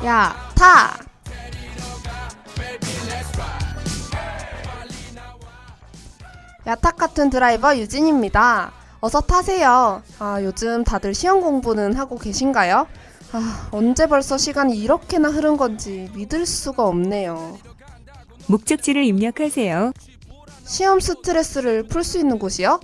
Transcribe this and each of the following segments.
야, 타! 야탁 같은 드라이버 유진입니다. 어서 타세요. 요즘 다들 시험 공부는 하고 계신가요? 언제 벌써 시간이 이렇게나 흐른 건지 믿을 수가 없네요. 목적지를 입력하세요. 시험 스트레스를 풀 수 있는 곳이요?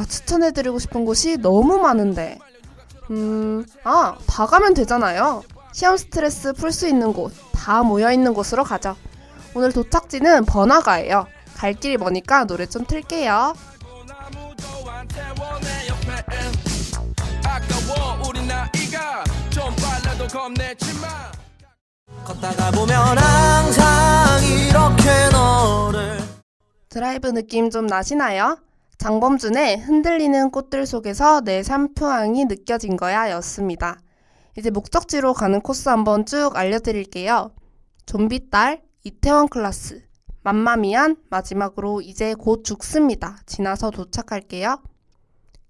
추천해드리고 싶은 곳이 너무 많은데. 다 가면 되잖아요. 시험 스트레스 풀 수 있는 곳, 다 모여있는 곳으로 가죠. 오늘 도착지는 번화가예요. 갈 길이 머니까 노래 좀 틀게요. 걷다가 보면 항상 이렇게 너를. 드라이브 느낌 좀 나시나요? 장범준의 흔들리는 꽃들 속에서 내 삶표향이 느껴진 거야 였습니다. 이제 목적지로 가는 코스 한번 쭉 알려드릴게요. 좀비딸, 이태원 클라스, 맘마미안, 마지막으로 이제 곧 죽습니다. 지나서 도착할게요.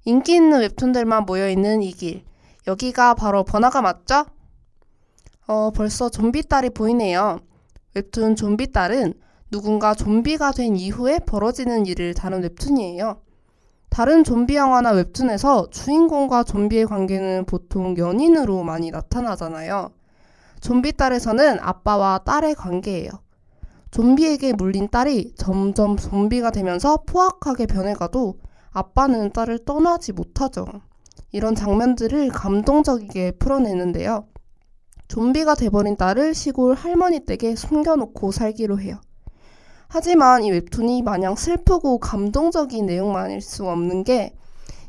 인기 있는 웹툰들만 모여있는 이 길, 여기가 바로 번화가 맞죠? 벌써 좀비딸이 보이네요. 웹툰 좀비딸은 누군가 좀비가 된 이후에 벌어지는 일을 다룬 웹툰이에요. 다른 좀비 영화나 웹툰에서 주인공과 좀비의 관계는 보통 연인으로 많이 나타나잖아요. 좀비딸에서는 아빠와 딸의 관계예요. 좀비에게 물린 딸이 점점 좀비가 되면서 포악하게 변해가도 아빠는 딸을 떠나지 못하죠. 이런 장면들을 감동적이게 풀어내는데요. 좀비가 돼버린 딸을 시골 할머니 댁에 숨겨놓고 살기로 해요. 하지만 이 웹툰이 마냥 슬프고 감동적인 내용만일 수 없는 게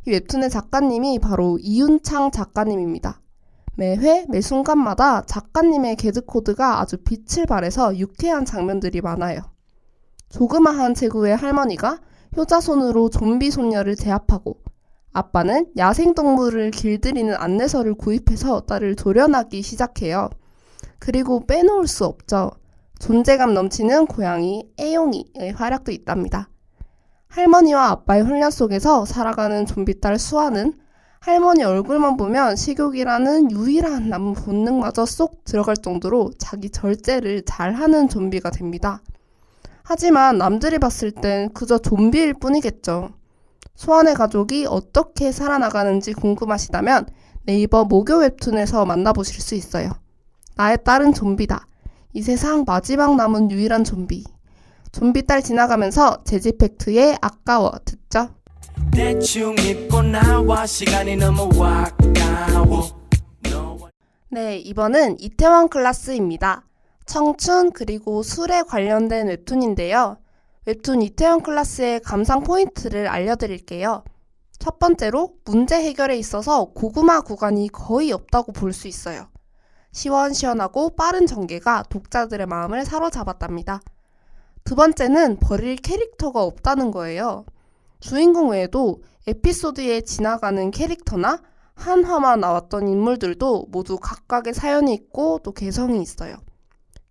이 웹툰의 작가님이 바로 이윤창 작가님입니다. 매회 매 순간마다 작가님의 게드코드가 아주 빛을 발해서 유쾌한 장면들이 많아요. 조그마한 체구의 할머니가 효자손으로 좀비 손녀를 제압하고 아빠는 야생동물을 길들이는 안내서를 구입해서 딸을 조련하기 시작해요. 그리고 빼놓을 수 없죠. 존재감 넘치는 고양이 애용이의 활약도 있답니다. 할머니와 아빠의 훈련 속에서 살아가는 좀비딸 수아는 할머니 얼굴만 보면 식욕이라는 유일한 남은 본능마저 쏙 들어갈 정도로 자기 절제를 잘하는 좀비가 됩니다. 하지만 남들이 봤을 땐 그저 좀비일 뿐이겠죠. 수아의 가족이 어떻게 살아나가는지 궁금하시다면 네이버 모교 웹툰에서 만나보실 수 있어요. 나의 딸은 좀비다. 이 세상 마지막 남은 유일한 좀비. 좀비딸 지나가면서 재즈팩트의 아까워 듣죠? 대충 입고 나와 시간이 너무 아까워. 네, 이번은 이태원 클라스입니다. 청춘 그리고 술에 관련된 웹툰인데요. 웹툰 이태원 클라스의 감상 포인트를 알려드릴게요. 첫 번째로 문제 해결에 있어서 고구마 구간이 거의 없다고 볼 수 있어요. 시원시원하고 빠른 전개가 독자들의 마음을 사로잡았답니다. 두 번째는 버릴 캐릭터가 없다는 거예요. 주인공 외에도 에피소드에 지나가는 캐릭터나 한 화만 나왔던 인물들도 모두 각각의 사연이 있고 또 개성이 있어요.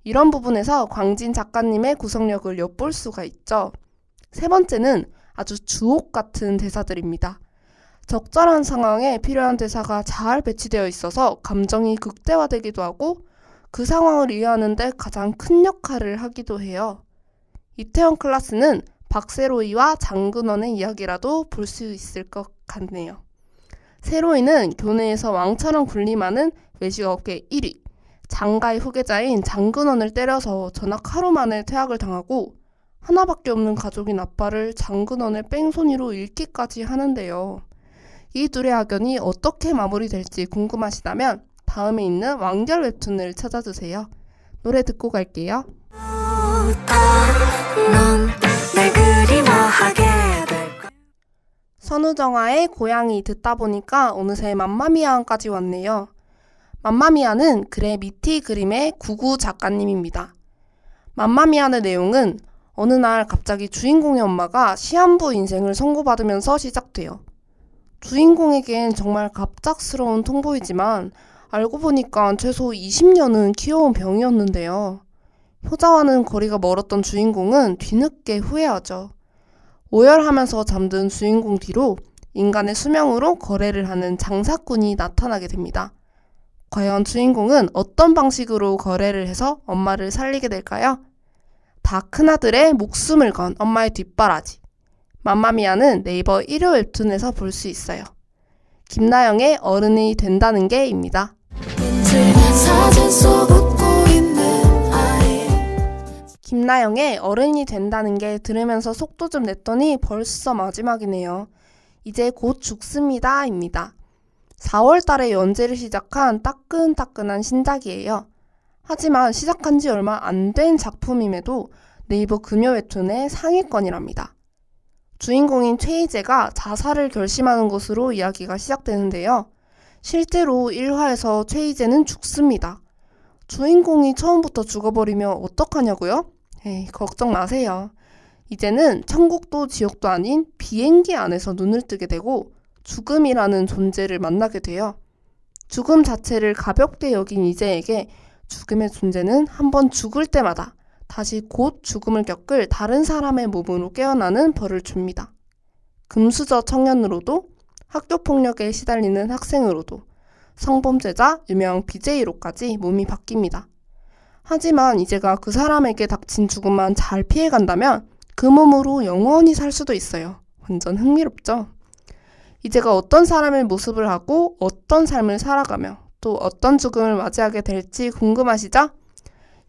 이런 부분에서 광진 작가님의 구성력을 엿볼 수가 있죠. 세 번째는 아주 주옥 같은 대사들입니다. 적절한 상황에 필요한 대사가 잘 배치되어 있어서 감정이 극대화되기도 하고 그 상황을 이해하는 데 가장 큰 역할을 하기도 해요. 이태원 클라스는 박세로이와 장근원의 이야기라도 볼 수 있을 것 같네요. 세로이는 교내에서 왕처럼 군림하는 외식업계 1위, 장가의 후계자인 장근원을 때려서 전학 하루 만에 퇴학을 당하고 하나밖에 없는 가족인 아빠를 장근원의 뺑소니로 잃기까지 하는데요. 이 둘의 악연이 어떻게 마무리될지 궁금하시다면 다음에 있는 완결 웹툰을 찾아주세요. 노래 듣고 갈게요. 선우정아의 고양이 듣다 보니까 어느새 맘마미아까지 왔네요. 맘마미아는 그래 미티 그림의 구구 작가님입니다. 맘마미아의 내용은 어느 날 갑자기 주인공의 엄마가 시한부 인생을 선고받으면서 시작돼요. 주인공에겐 정말 갑작스러운 통보이지만 알고 보니까 최소 20년은 키워온 병이었는데요. 효자와는 거리가 멀었던 주인공은 뒤늦게 후회하죠. 오열하면서 잠든 주인공 뒤로 인간의 수명으로 거래를 하는 장사꾼이 나타나게 됩니다. 과연 주인공은 어떤 방식으로 거래를 해서 엄마를 살리게 될까요? 다 큰아들의 목숨을 건 엄마의 뒷바라지. 맘마미아는 네이버 1호 웹툰에서 볼 수 있어요. 김나영의 어른이 된다는 게입니다. 사진 속 웃고 있는 아이 김나영의 어른이 된다는 게 들으면서 속도 좀 냈더니 벌써 마지막이네요. 이제 곧 죽습니다입니다. 4월 달에 연재를 시작한 따끈따끈한 신작이에요. 하지만 시작한 지 얼마 안 된 작품임에도 네이버 금요 웹툰의 상위권이랍니다. 주인공인 최희재가 자살을 결심하는 것으로 이야기가 시작되는데요. 실제로 1화에서 최희재는 죽습니다. 주인공이 처음부터 죽어버리면 어떡하냐고요? 에이, 걱정 마세요. 이제는 천국도 지옥도 아닌 비행기 안에서 눈을 뜨게 되고 죽음이라는 존재를 만나게 돼요. 죽음 자체를 가볍게 여긴 이재에게 죽음의 존재는 한번 죽을 때마다 다시 곧 죽음을 겪을 다른 사람의 몸으로 깨어나는 벌을 줍니다. 금수저 청년으로도, 학교폭력에 시달리는 학생으로도, 성범죄자, 유명 BJ로까지 몸이 바뀝니다. 하지만 이제가 그 사람에게 닥친 죽음만 잘 피해간다면 그 몸으로 영원히 살 수도 있어요. 완전 흥미롭죠? 이제가 어떤 사람의 모습을 하고 어떤 삶을 살아가며 또 어떤 죽음을 맞이하게 될지 궁금하시죠?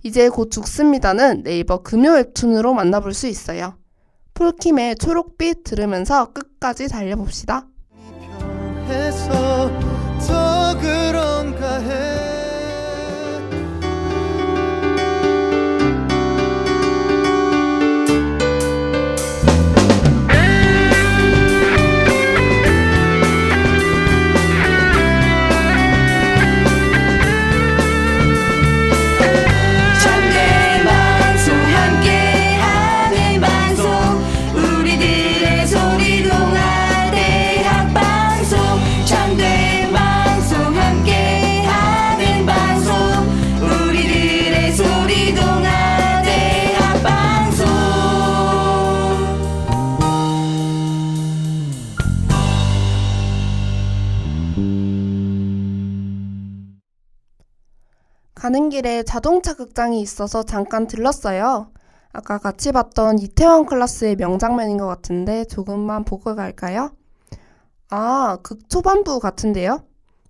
이제 곧 죽습니다는 네이버 금요 웹툰으로 만나볼 수 있어요. 폴킴의 초록빛 들으면서 끝까지 달려봅시다. 해서 더 그런가 해 가는 길에 자동차 극장이 있어서 잠깐 들렀어요. 아까 같이 봤던 이태원 클라스의 명장면인 것 같은데 조금만 보고 갈까요? 아, 극 초반부 같은데요?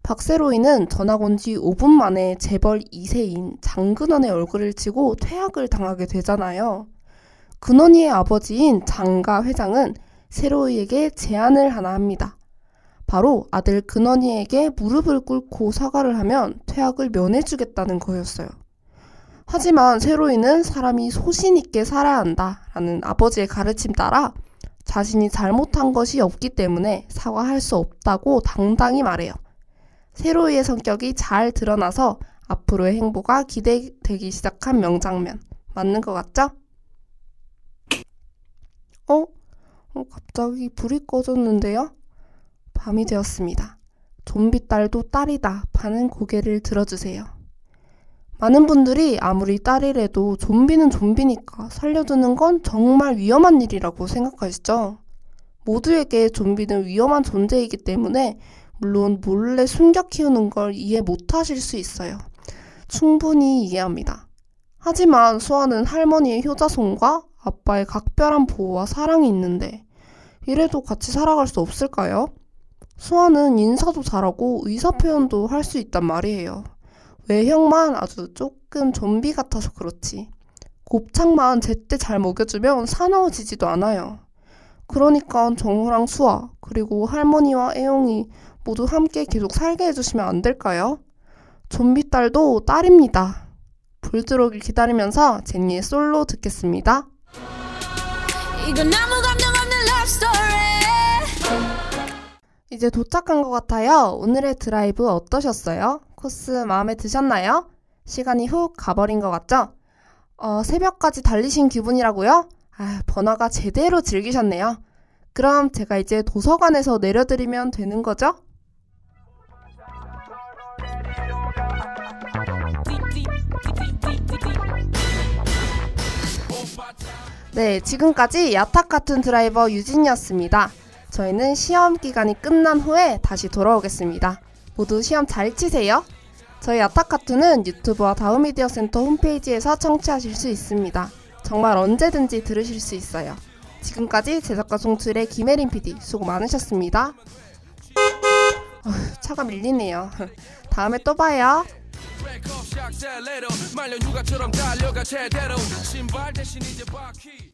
박세로이는 전학 온 지 5분 만에 재벌 2세인 장근원의 얼굴을 치고 퇴학을 당하게 되잖아요. 근원이의 아버지인 장가 회장은 세로이에게 제안을 하나 합니다. 바로 아들 근원이에게 무릎을 꿇고 사과를 하면 퇴학을 면해주겠다는 거였어요. 하지만 세로이는 사람이 소신 있게 살아야 한다라는 아버지의 가르침 따라 자신이 잘못한 것이 없기 때문에 사과할 수 없다고 당당히 말해요. 세로이의 성격이 잘 드러나서 앞으로의 행보가 기대되기 시작한 명장면. 맞는 것 같죠? 갑자기 불이 꺼졌는데요? 밤이 되었습니다. 좀비 딸도 딸이다 파는 고개를 들어주세요. 많은 분들이 아무리 딸이라도 좀비는 좀비니까 살려두는 건 정말 위험한 일이라고 생각하시죠? 모두에게 좀비는 위험한 존재이기 때문에 물론 몰래 숨겨 키우는 걸 이해 못하실 수 있어요. 충분히 이해합니다. 하지만 수아는 할머니의 효자손과 아빠의 각별한 보호와 사랑이 있는데 이래도 같이 살아갈 수 없을까요? 수아는 인사도 잘하고 의사표현도 할 수 있단 말이에요. 외형만 아주 조금 좀비 같아서 그렇지. 곱창만 제때 잘 먹여주면 사나워지지도 않아요. 그러니까 정우랑 수아 그리고 할머니와 애용이 모두 함께 계속 살게 해주시면 안 될까요? 좀비 딸도 딸입니다. 불 들어오길 기다리면서 제니의 솔로 듣겠습니다. 이건 아무 감정 없는 love story 이제 도착한 것 같아요. 오늘의 드라이브 어떠셨어요? 코스 마음에 드셨나요? 시간이 훅 가버린 것 같죠? 새벽까지 달리신 기분이라고요? 번화가 제대로 즐기셨네요. 그럼 제가 이제 도서관에서 내려드리면 되는 거죠? 네, 지금까지 야탁 같은 드라이버 유진이었습니다. 저희는 시험 기간이 끝난 후에 다시 돌아오겠습니다. 모두 시험 잘 치세요. 저희 아타카투는 유튜브와 다우미디어 센터 홈페이지에서 청취하실 수 있습니다. 정말 언제든지 들으실 수 있어요. 지금까지 제작과 송출의 김혜린 PD 수고 많으셨습니다. 차가 밀리네요. 다음에 또 봐요. 말려 육아처럼 달려가 제대로 신발 대신 이제 바퀴